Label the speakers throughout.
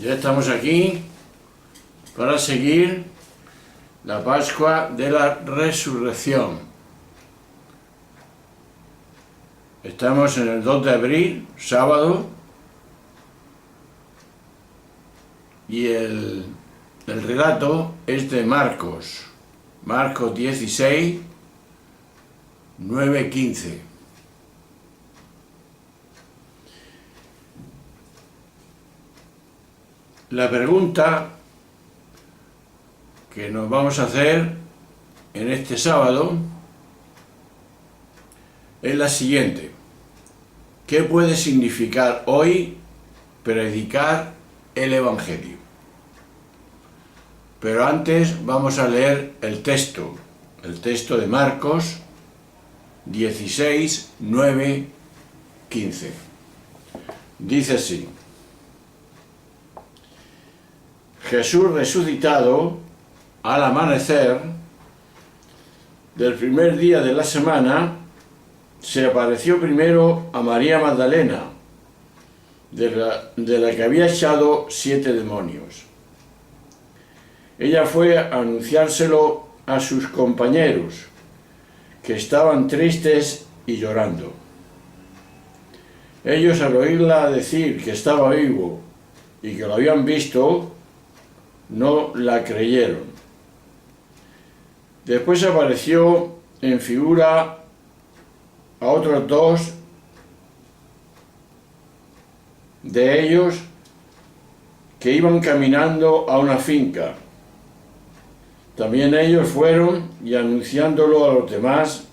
Speaker 1: Ya estamos aquí para seguir la Pascua de la Resurrección. Estamos en el 2 de abril, sábado, y el relato es de Marcos 16, 9, 15. La pregunta que nos vamos a hacer en este sábado es la siguiente: ¿qué puede significar hoy predicar el Evangelio? Pero antes vamos a leer el texto de Marcos 16, 9, 15. Dice así: Jesús resucitado, al amanecer del primer día de la semana, se apareció primero a María Magdalena, de la que había echado 7 demonios. Ella fue a anunciárselo a sus compañeros, que estaban tristes y llorando. Ellos, al oírla decir que estaba vivo y que lo habían visto, no la creyeron. Después apareció en figura a otros 2 de ellos que iban caminando a una finca. También ellos fueron y anunciándolo a los demás,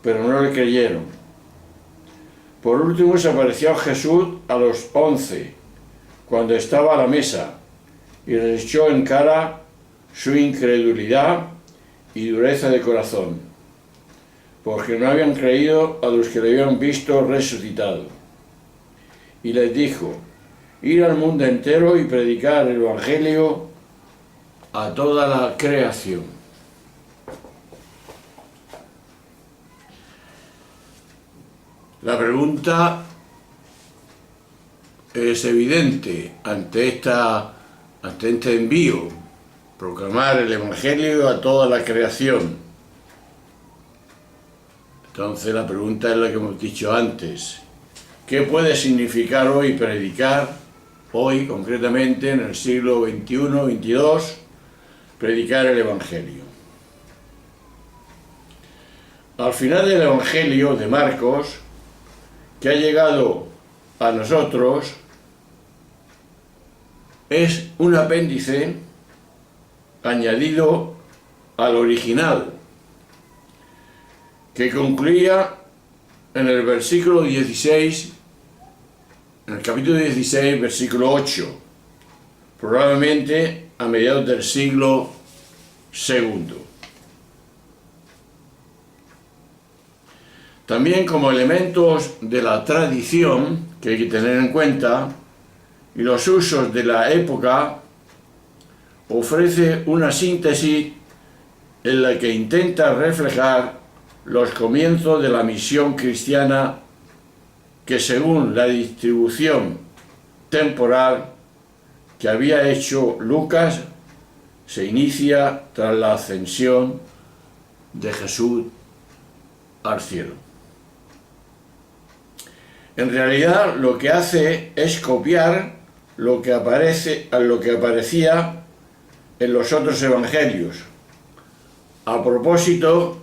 Speaker 1: pero no le creyeron. Por último se apareció Jesús a los 11, cuando estaba a la mesa, y les echó en cara su incredulidad y dureza de corazón, porque no habían creído a los que le habían visto resucitado. Y les dijo: ir al mundo entero y predicar el Evangelio a toda la creación. La pregunta es evidente ante este envío: proclamar el Evangelio a toda la creación. Entonces la pregunta es la que hemos dicho antes: ¿qué puede significar hoy predicar, hoy concretamente en el siglo XXI, XXII, predicar el Evangelio? Al final del Evangelio de Marcos, que ha llegado a nosotros, es un apéndice añadido al original, que concluía en el versículo 16, en el capítulo 16, versículo 8, probablemente a mediados del siglo II. También, como elementos de la tradición que hay que tener en cuenta y los usos de la época, ofrece una síntesis en la que intenta reflejar los comienzos de la misión cristiana, que según la distribución temporal que había hecho Lucas, se inicia tras la ascensión de Jesús al cielo. En realidad lo que hace es copiar lo que aparecía en los otros evangelios, a propósito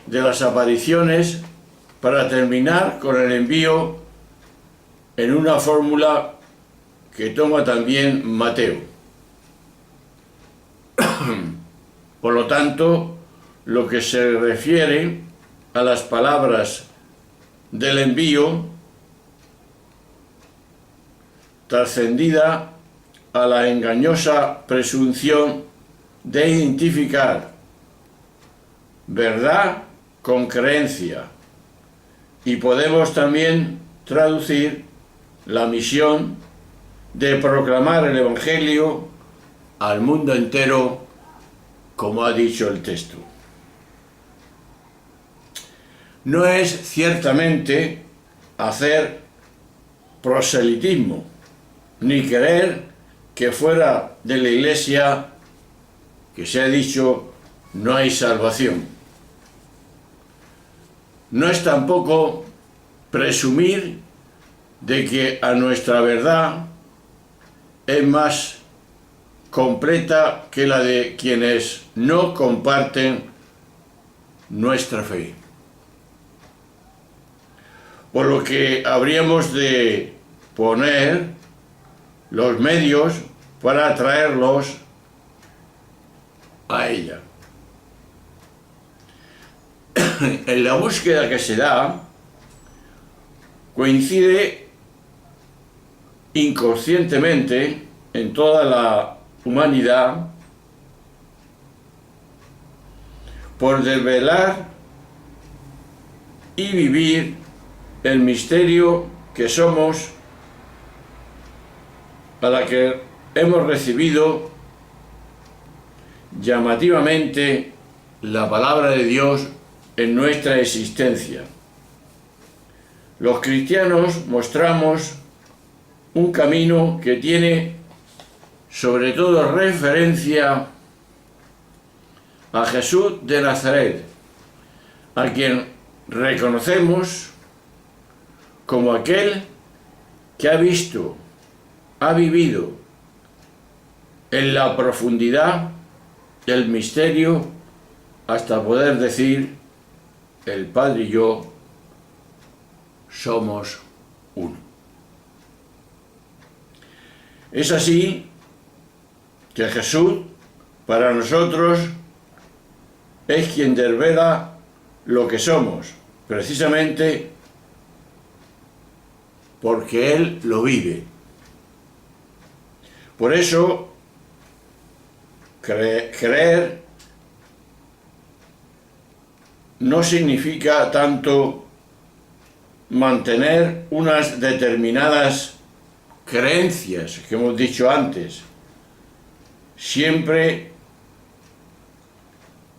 Speaker 1: de las apariciones, para terminar con el envío en una fórmula que toma también Mateo. Por lo tanto, lo que se refiere a las palabras del envío, trascendida a la engañosa presunción de identificar verdad con creencia, y podemos también traducir la misión de proclamar el Evangelio al mundo entero, como ha dicho el texto. No es ciertamente hacer proselitismo, ni querer que fuera de la Iglesia, que se ha dicho, no hay salvación. No es tampoco presumir de que a nuestra verdad es más completa que la de quienes no comparten nuestra fe. Por lo que habríamos de poner los medios para atraerlos a ella. En la búsqueda que se da, coincide inconscientemente en toda la humanidad por desvelar y vivir el misterio que somos, a la que hemos recibido llamativamente la palabra de Dios en nuestra existencia. Los cristianos mostramos un camino que tiene sobre todo referencia a Jesús de Nazaret, a quien reconocemos como aquel que ha visto, ha vivido en la profundidad del misterio hasta poder decir: el Padre y yo somos uno. Es así que Jesús para nosotros es quien desvela lo que somos, precisamente porque Él lo vive. Por eso, creer no significa tanto mantener unas determinadas creencias que hemos dicho antes, siempre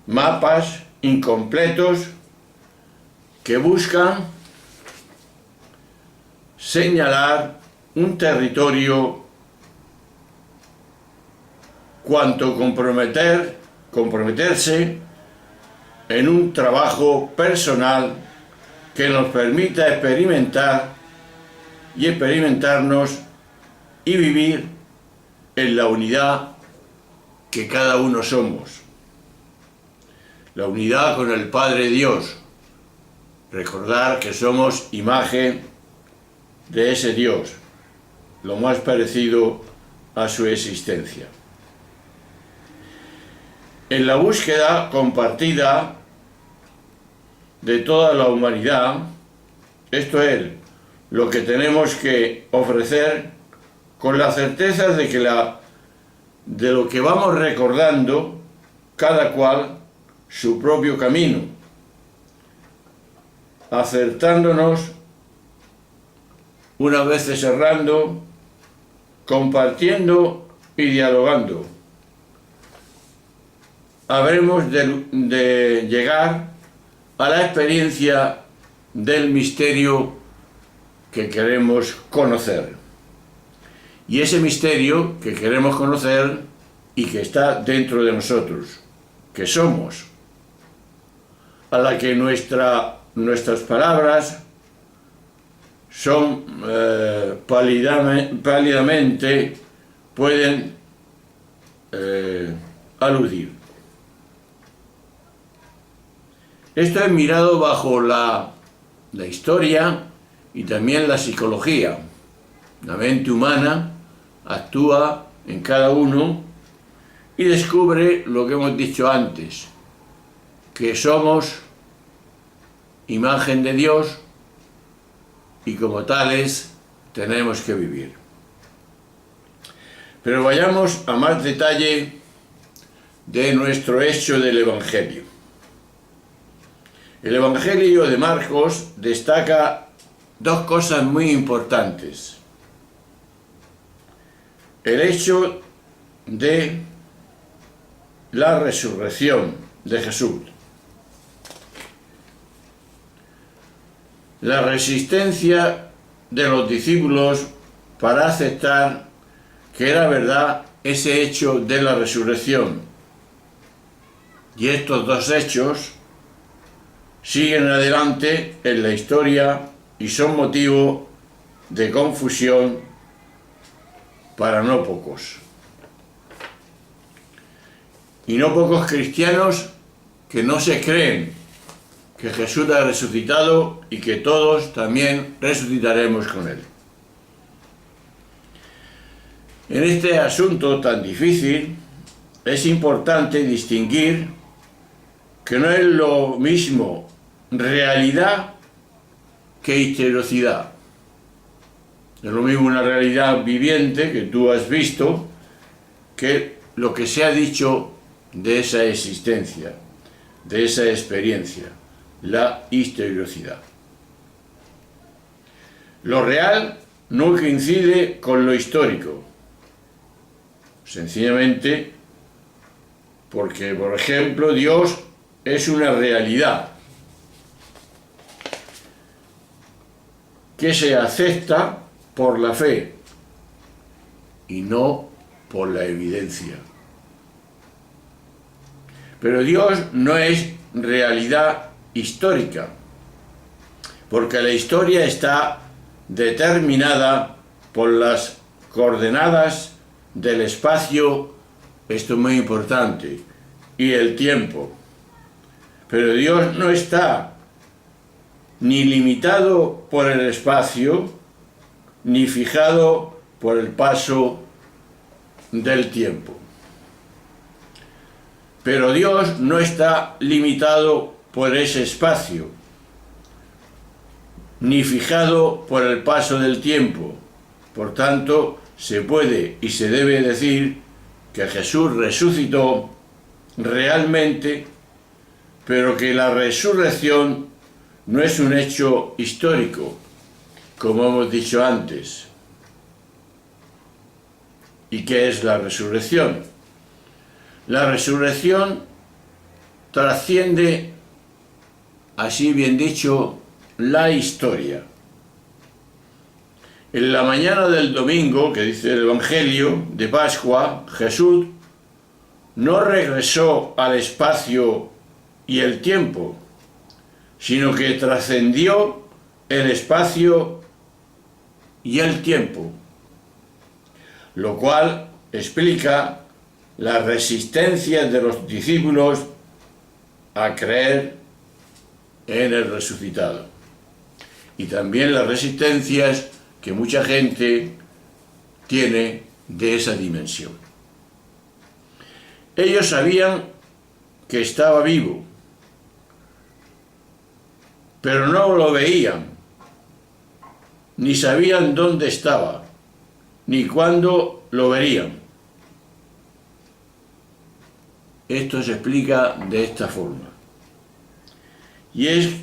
Speaker 1: mapas incompletos que buscan señalar un territorio cuanto comprometerse en un trabajo personal que nos permita experimentar y experimentarnos y vivir en la unidad que cada uno somos. La unidad con el Padre Dios. Recordar que somos imagen de ese Dios, lo más parecido a su existencia. En la búsqueda compartida de toda la humanidad, esto es lo que tenemos que ofrecer con la certeza de que de lo que vamos recordando, cada cual su propio camino, acertándonos, unas veces errando, compartiendo y dialogando. Habremos de llegar a la experiencia del misterio que queremos conocer. Y ese misterio que queremos conocer y que está dentro de nosotros, que somos, a la que nuestras palabras son pálidamente pueden aludir. Esto es mirado bajo la historia y también la psicología. La mente humana actúa en cada uno y descubre lo que hemos dicho antes, que somos imagen de Dios y como tales tenemos que vivir. Pero vayamos a más detalle de nuestro hecho del Evangelio. El Evangelio de Marcos destaca dos cosas muy importantes. El hecho de la resurrección de Jesús. La resistencia de los discípulos para aceptar que era verdad ese hecho de la resurrección. Y estos dos hechos siguen adelante en la historia y son motivo de confusión para no pocos. Y no pocos cristianos que no se creen que Jesús ha resucitado y que todos también resucitaremos con él. En este asunto tan difícil es importante distinguir que no es lo mismo realidad que historicidad. Es lo mismo una realidad viviente que tú has visto que lo que se ha dicho de esa existencia, de esa experiencia, la historicidad. Lo real no coincide con lo histórico, sencillamente porque, por ejemplo, Dios es una realidad que se acepta por la fe y no por la evidencia. Pero Dios no es realidad histórica, porque la historia está determinada por las coordenadas del espacio, esto es muy importante, y el tiempo. Pero Dios no está ni limitado por el espacio, ni fijado por el paso del tiempo. Pero Dios no está limitado por ese espacio, ni fijado por el paso del tiempo. Por tanto, se puede y se debe decir que Jesús resucitó realmente, pero que la resurrección no es un hecho histórico, como hemos dicho antes. ¿Y qué es la resurrección? La resurrección trasciende, así bien dicho, la historia. En la mañana del domingo, que dice el Evangelio de Pascua, Jesús no regresó al espacio y el tiempo, sino que trascendió el espacio y el tiempo, lo cual explica la resistencia de los discípulos a creer en el resucitado, y también las resistencias que mucha gente tiene de esa dimensión. Ellos sabían que estaba vivo, pero no lo veían, ni sabían dónde estaba, ni cuándo lo verían. Esto se explica de esta forma. Y es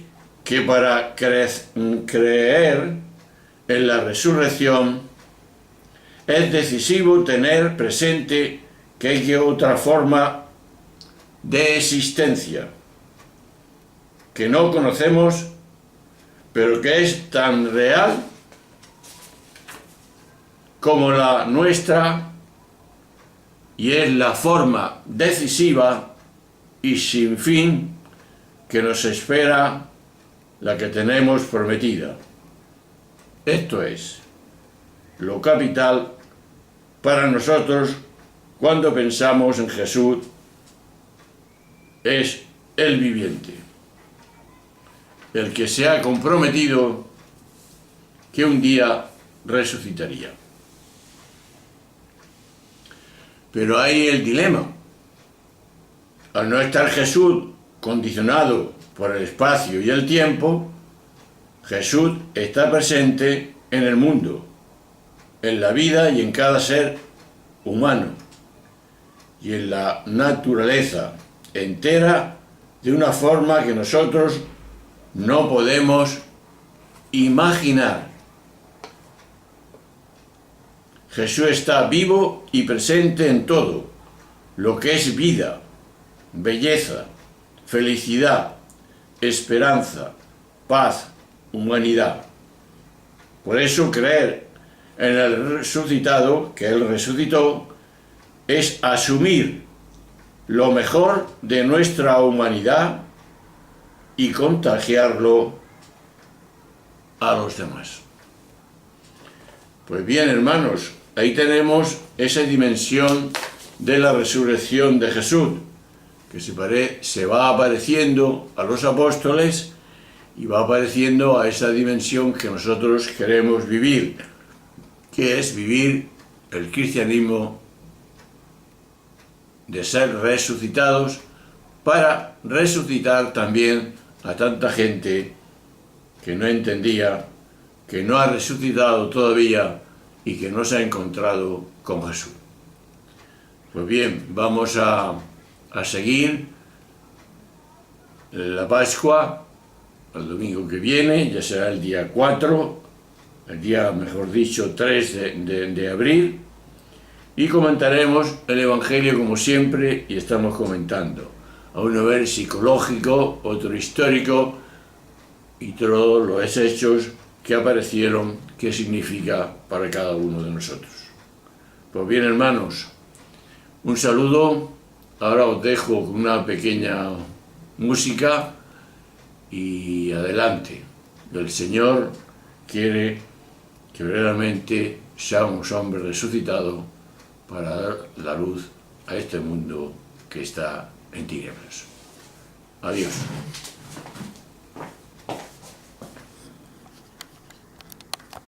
Speaker 1: que para creer en la resurrección es decisivo tener presente que hay otra forma de existencia que no conocemos, pero que es tan real como la nuestra, y es la forma decisiva y sin fin que nos espera, la que tenemos prometida. Esto es lo capital para nosotros cuando pensamos en Jesús, es el viviente, el que se ha comprometido que un día resucitaría. Pero hay el dilema. Al no estar Jesús condicionado por el espacio y el tiempo, Jesús está presente en el mundo, en la vida y en cada ser humano, y en la naturaleza entera de una forma que nosotros no podemos imaginar. Jesús está vivo y presente en todo lo que es vida, belleza, felicidad, esperanza, paz, humanidad. Por eso creer en el resucitado, que Él resucitó, es asumir lo mejor de nuestra humanidad y contagiarlo a los demás. Pues bien, hermanos, ahí tenemos esa dimensión de la resurrección de Jesús, que se va apareciendo a los apóstoles y va apareciendo a esa dimensión que nosotros queremos vivir, que es vivir el cristianismo de ser resucitados para resucitar también a tanta gente que no entendía, que no ha resucitado todavía y que no se ha encontrado con Jesús. Pues bien, vamos a seguir la Pascua el domingo que viene, ya será el día 4, el día, mejor dicho, 3 de abril, y comentaremos el Evangelio como siempre, y estamos comentando a un nivel psicológico, otro histórico, y todos los hechos que aparecieron, qué significa para cada uno de nosotros. Pues bien, hermanos, un saludo. Ahora os dejo con una pequeña música y adelante. El Señor quiere que verdaderamente seamos hombres resucitados para dar la luz a este mundo que está en tinieblas. Adiós.